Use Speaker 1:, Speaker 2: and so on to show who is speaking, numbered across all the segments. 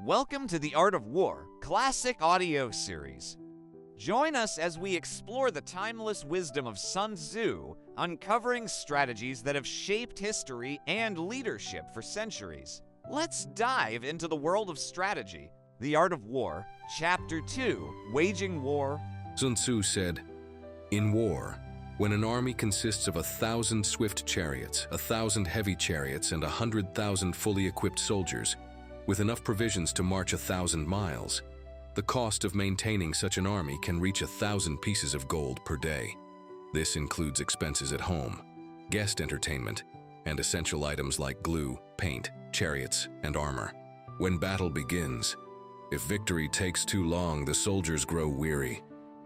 Speaker 1: Welcome to the Art of War Classic Audio Series. Join us as we explore the timeless wisdom of Sun Tzu, uncovering strategies that have shaped history and leadership for centuries. Let's dive into the world of strategy. The Art of War, Chapter 2, Waging War.
Speaker 2: Sun Tzu said, "In war, when an army consists of 1,000 swift chariots, 1,000 heavy chariots, and 100,000 fully equipped soldiers, with enough provisions to march 1,000 miles, the cost of maintaining such an army can reach 1,000 pieces of gold per day. This includes expenses at home, guest entertainment, and essential items like glue, paint, chariots, and armor. When battle begins, if victory takes too long, the soldiers grow weary.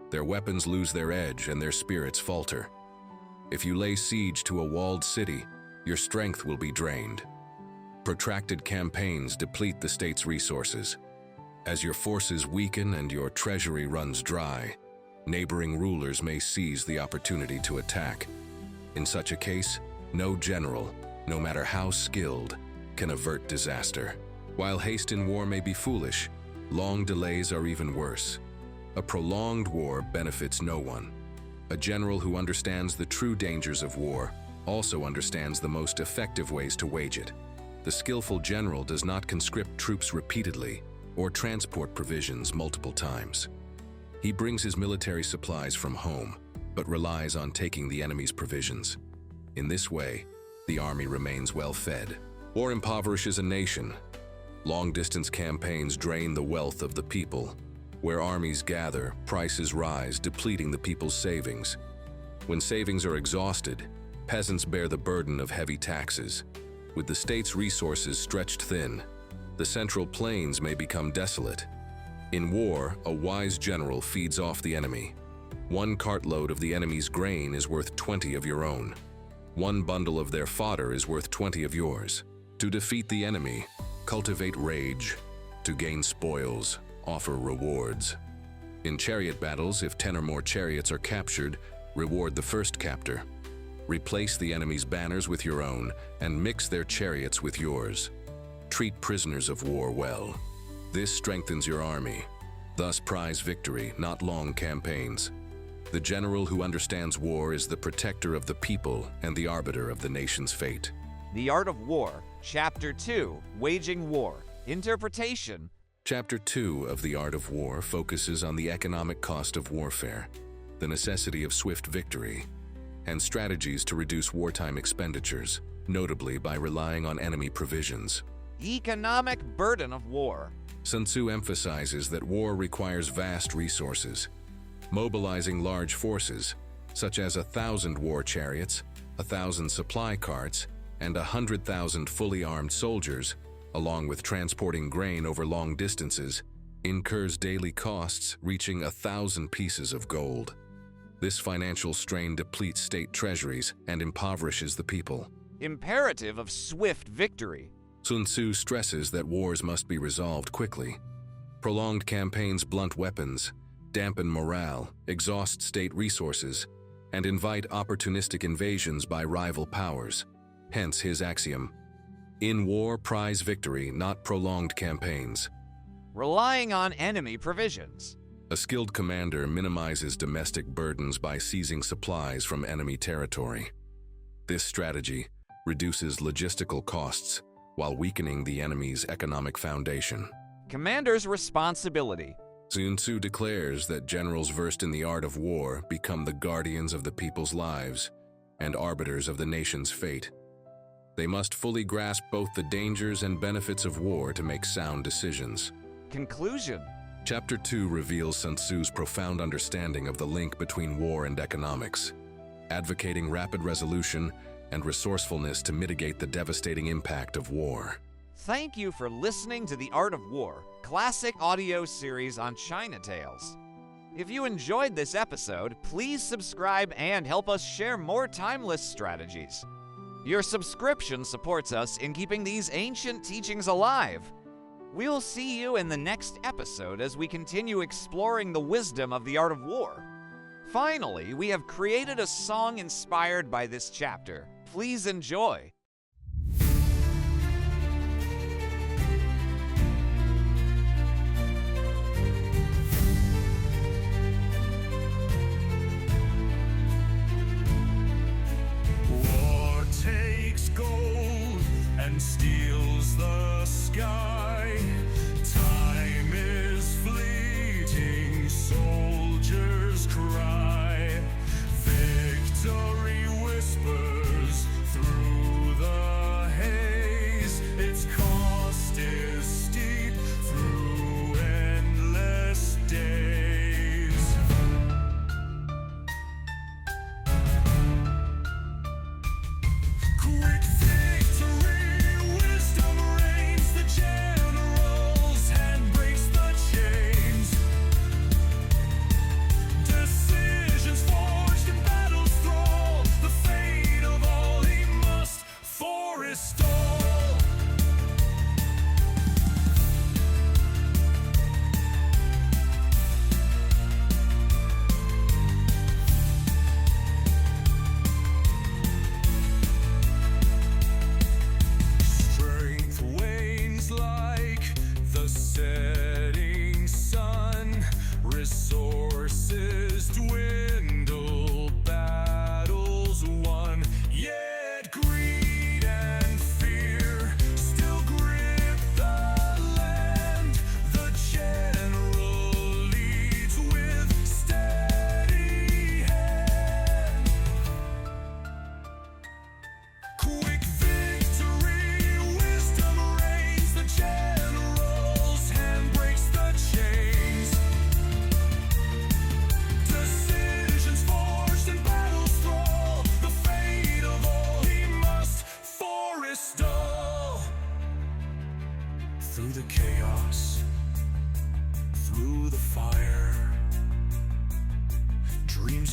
Speaker 2: Their weapons lose their edge and their spirits falter. If you lay siege to a walled city, your strength will be drained. Protracted campaigns deplete the state's resources. As your forces weaken and your treasury runs dry, neighboring rulers may seize the opportunity to attack. In such a case, no general, no matter how skilled, can avert disaster. While haste in war may be foolish, long delays are even worse. A prolonged war benefits no one. A general who understands the true dangers of war also understands the most effective ways to wage it. The skillful general does not conscript troops repeatedly or transport provisions multiple times. He brings his military supplies from home, but relies on taking the enemy's provisions. In this way, the army remains well-fed. War impoverishes a nation. Long-distance campaigns drain the wealth of the people. Where armies gather, prices rise, depleting the people's savings. When savings are exhausted, peasants bear the burden of heavy taxes. With the state's resources stretched thin, the central plains may become desolate. In war, a wise general feeds off the enemy. One cartload of the enemy's grain is worth 20 of your own. One bundle of their fodder is worth 20 of yours. To defeat the enemy, cultivate rage. To gain spoils, offer rewards. In chariot battles, if 10 or more chariots are captured, reward the first captor. Replace the enemy's banners with your own and mix their chariots with yours. Treat prisoners of war well. This strengthens your army. Thus prize victory, not long campaigns. The general who understands war is the protector of the people and the arbiter of the nation's fate.
Speaker 1: The Art of War, Chapter 2, Waging War. Interpretation.
Speaker 2: Chapter 2 of The Art of War focuses on the economic cost of warfare, the necessity of swift victory, and strategies to reduce wartime expenditures, notably by relying on enemy provisions.
Speaker 1: Economic burden of war.
Speaker 2: Sun Tzu emphasizes that war requires vast resources. Mobilizing large forces, such as 1,000 war chariots, 1,000 supply carts, and 100,000 fully armed soldiers, along with transporting grain over long distances, incurs daily costs reaching 1,000 pieces of gold. This financial strain depletes state treasuries and impoverishes the people.
Speaker 1: Imperative of swift victory.
Speaker 2: Sun Tzu stresses that wars must be resolved quickly. Prolonged campaigns blunt weapons, dampen morale, exhaust state resources, and invite opportunistic invasions by rival powers. Hence his axiom, "In war, prize victory, not prolonged campaigns."
Speaker 1: Relying on enemy provisions.
Speaker 2: A skilled commander minimizes domestic burdens by seizing supplies from enemy territory. This strategy reduces logistical costs while weakening the enemy's economic foundation.
Speaker 1: Commander's responsibility.
Speaker 2: Sun Tzu declares that generals versed in the art of war become the guardians of the people's lives and arbiters of the nation's fate. They must fully grasp both the dangers and benefits of war to make sound decisions.
Speaker 1: Conclusion.
Speaker 2: Chapter 2 reveals Sun Tzu's profound understanding of the link between war and economics, advocating rapid resolution and resourcefulness to mitigate the devastating impact of war.
Speaker 1: Thank you for listening to the Art of War Classic Audio Series on China Tales. If you enjoyed this episode, please subscribe and help us share more timeless strategies. Your subscription supports us in keeping these ancient teachings alive. We'll see you in the next episode as we continue exploring the wisdom of the art of war. Finally, we have created a song inspired by this chapter. Please enjoy.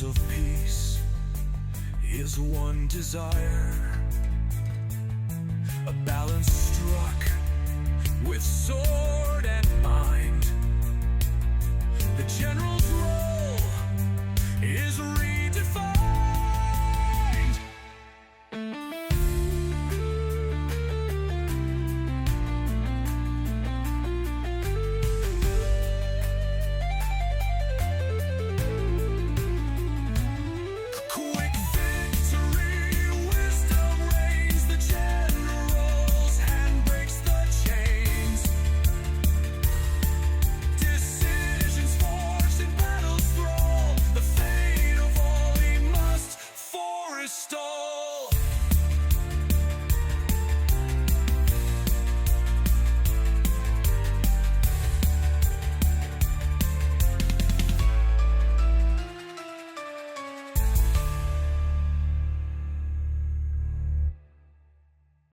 Speaker 3: of peace is one desire, a balance struck with soul.